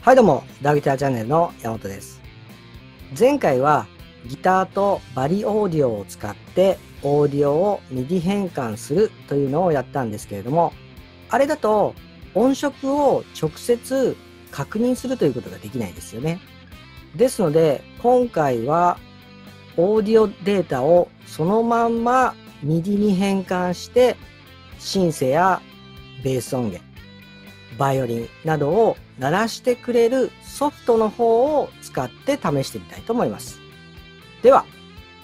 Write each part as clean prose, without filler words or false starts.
はいどうも、ダーギターチャンネルの山本です。前回はギターとバリオーディオを使ってオーディオを MIDI 変換するというのをやったんですけれども、あれだと音色を直接確認するということができないですよね。ですので今回はオーディオデータをそのまんま MIDI に変換してシンセやベース音源、バイオリンなどを鳴らしてくれるソフトの方を使って試してみたいと思います。では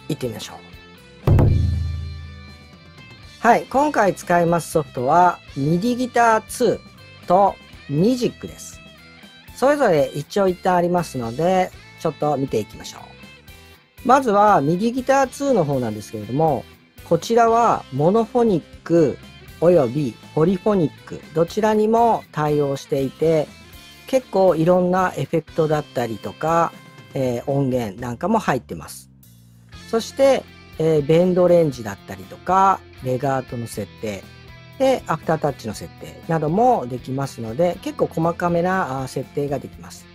行ってみましょう。はい、今回使いますソフトは MIDI ギター2と Magic です。それぞれ一応一旦ありますのでちょっと見ていきましょう。まずは MIDI ギター2の方なんですけれども、こちらはモノフォニックおよびポリフォニックどちらにも対応していて、結構いろんなエフェクトだったりとか、音源なんかも入ってます。そして、ベンドレンジだったりとかレガートの設定でアフタータッチの設定などもできますので、結構細かめな設定ができます。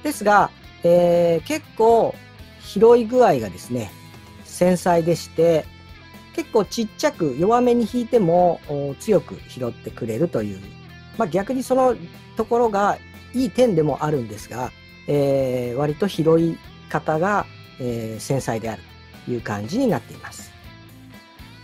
ですが、結構拾い具合がですね繊細でして、結構ちっちゃく弱めに弾いても強く拾ってくれるという、逆にそのところがいい点でもあるんですが、割と拾い方が、繊細であるという感じになっています。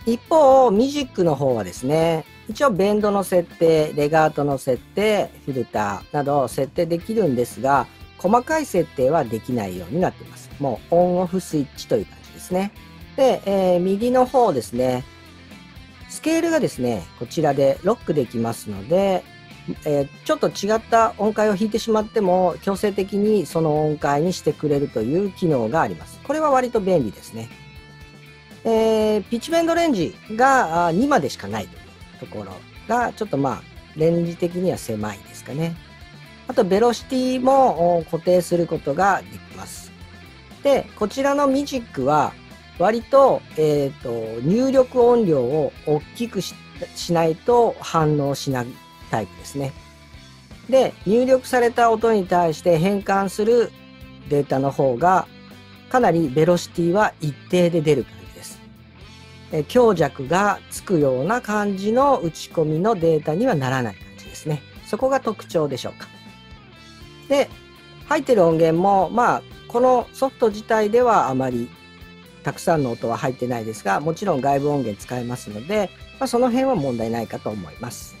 一方ミジックの方はですね、一応ベンドの設定、レガートの設定、フィルターなど設定できるんですが、細かい設定はできないようになっています。もうオンオフスイッチという感じですね。で、右の方ですね、スケールがですねこちらでロックできますので、ちょっと違った音階を弾いてしまっても強制的にその音階にしてくれるという機能があります。これは割と便利ですね。ピッチベンドレンジが2までしかないというところがちょっとレンジ的には狭いですかね。あとベロシティも固定することができます。でこちらのミジックは割と、入力音量を大きく しないと反応しないタイプですね。で入力された音に対して変換するデータの方がかなりベロシティは一定で出る感じです。強弱がつくような感じの打ち込みのデータにはならない感じですね。そこが特徴でしょうか。で入ってる音源もこのソフト自体ではあまりたくさんの音は入ってないですが、もちろん外部音源使えますので、その辺は問題ないかと思います。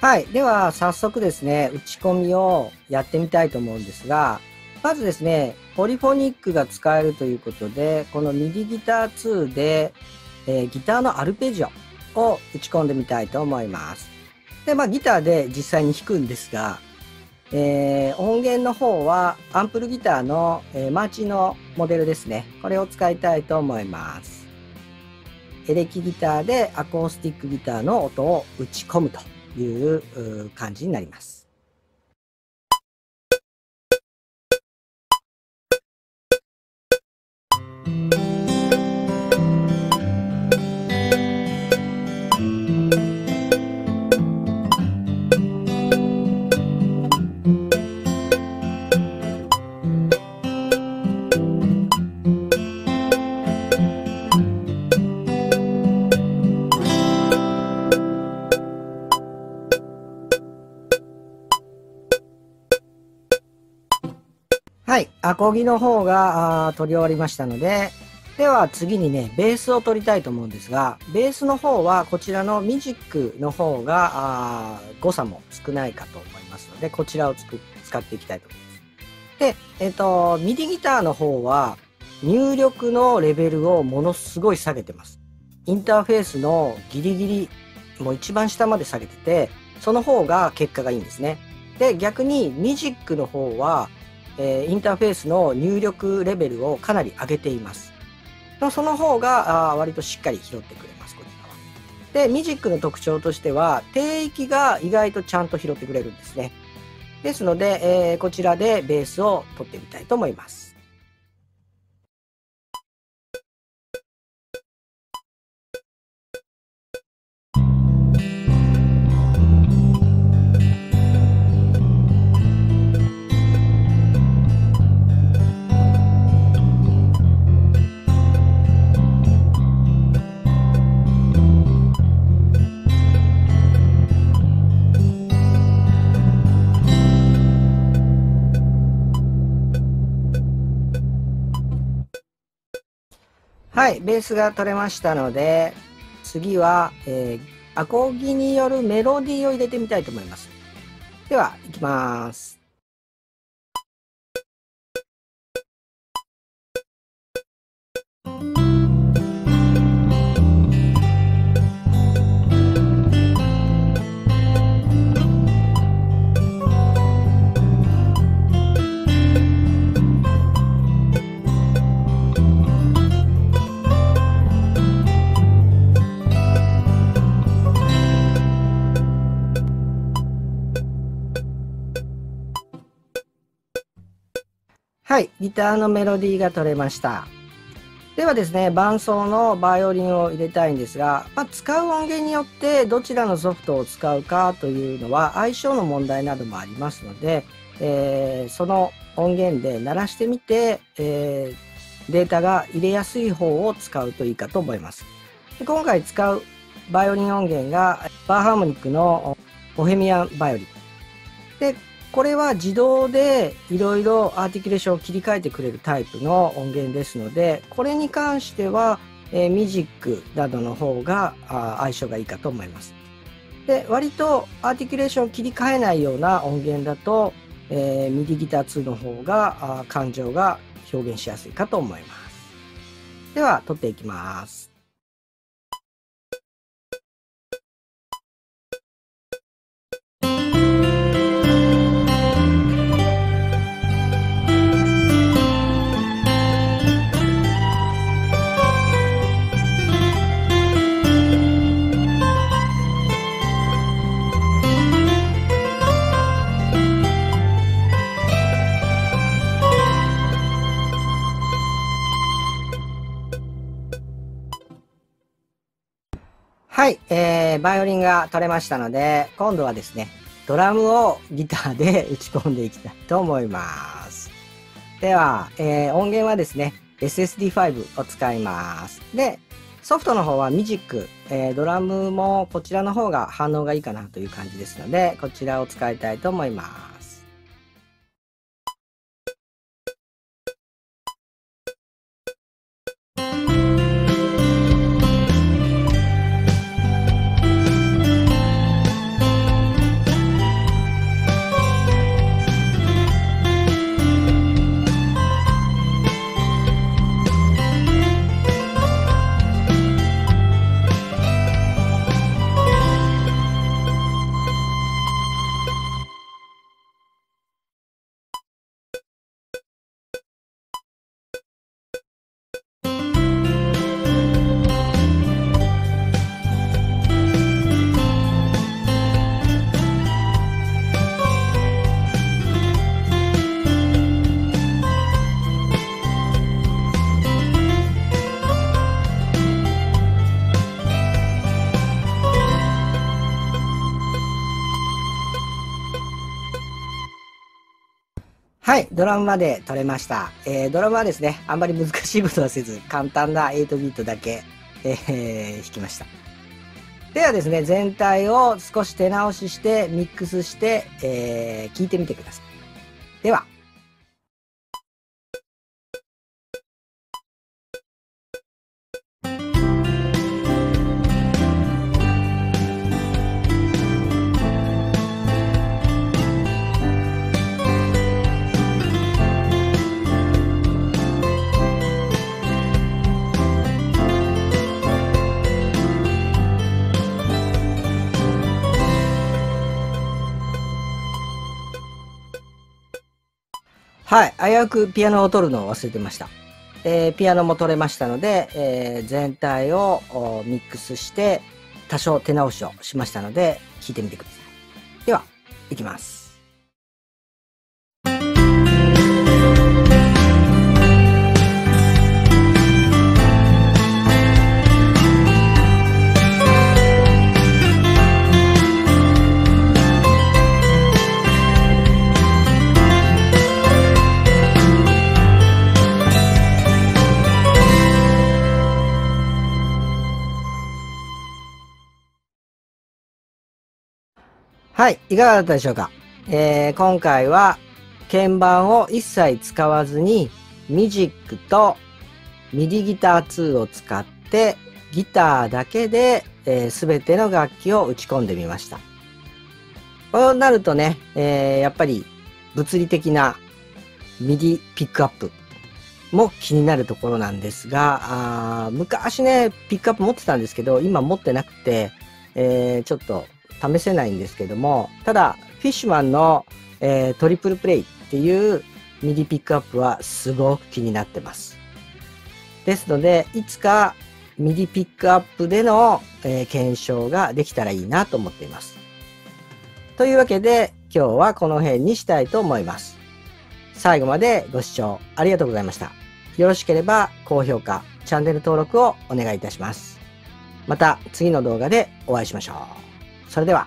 はい。では早速ですね、打ち込みをやってみたいと思うんですが、まずですね、ポリフォニックが使えるということで、この MIDI ギター2で、ギターのアルペジオを打ち込んでみたいと思います。で、ギターで実際に弾くんですが、音源の方はアンプルギターの、マーチのモデルですね。これを使いたいと思います。エレキギターでアコースティックギターの音を打ち込むという感じになります。はい、アコギの方が取り終わりましたので、では次にね、ベースを取りたいと思うんですが、ベースの方はこちらのミジックの方が誤差も少ないかと思いますので、こちらを使っていきたいと思います。で、MIDI ギターの方は入力のレベルをものすごい下げてます。インターフェースのギリギリ、もう一番下まで下げてて、その方が結果がいいんですね。で、逆にミジックの方はインターフェースの入力レベルをかなり上げています。その方が割としっかり拾ってくれます、こちらは。で、ミジックの特徴としては、低域が意外とちゃんと拾ってくれるんですね。ですので、こちらでベースを取ってみたいと思います。はい、ベースが取れましたので、次は、アコギによるメロディーを入れてみたいと思います。では、いきます。はい、ギターのメロディーが取れました。ではですね、伴奏のバイオリンを入れたいんですが、使う音源によってどちらのソフトを使うかというのは相性の問題などもありますので、その音源で鳴らしてみて、データが入れやすい方を使うといいかと思います。で、今回使うバイオリン音源がバーハーモニックのボヘミアンバイオリン。で、これは自動でいろいろアーティキュレーションを切り替えてくれるタイプの音源ですので、これに関しては、ミジックなどの方が相性がいいかと思います。で、割とアーティキュレーションを切り替えないような音源だと、ミディギター2の方が感情が表現しやすいかと思います。では、取っていきます。はい、バイオリンが取れましたので、今度はですね、ドラムをギターで打ち込んでいきたいと思います。では、音源はですね、SSD5 を使います。で、ソフトの方はミジック、ドラムもこちらの方が反応がいいかなという感じですので、こちらを使いたいと思います。はい、ドラムまで取れました。ドラムはですね、あんまり難しいことはせず、簡単な8ビートだけ、弾きました。ではですね、全体を少し手直ししてミックスして、聞いてみてください。では。はい、危うくピアノを取るのを忘れてました。ピアノも取れましたので、全体をミックスして多少手直しをしましたので、弾いてみてください。では、いきます。はい、いかがだったでしょうか。今回は鍵盤を一切使わずにミジックと MIDI ギター2を使ってギターだけで全ての楽器を打ち込んでみました。こうなるとね、やっぱり物理的な MIDI ピックアップも気になるところなんですが、昔ね、ピックアップ持ってたんですけど、今持ってなくて、ちょっと試せないんですけども、ただ、フィッシュマンの、トリプルプレイっていう MIDI ピックアップはすごく気になってます。ですので、いつか MIDI ピックアップでの、検証ができたらいいなと思っています。というわけで、今日はこの辺にしたいと思います。最後までご視聴ありがとうございました。よろしければ高評価、チャンネル登録をお願いいたします。また次の動画でお会いしましょう。それでは。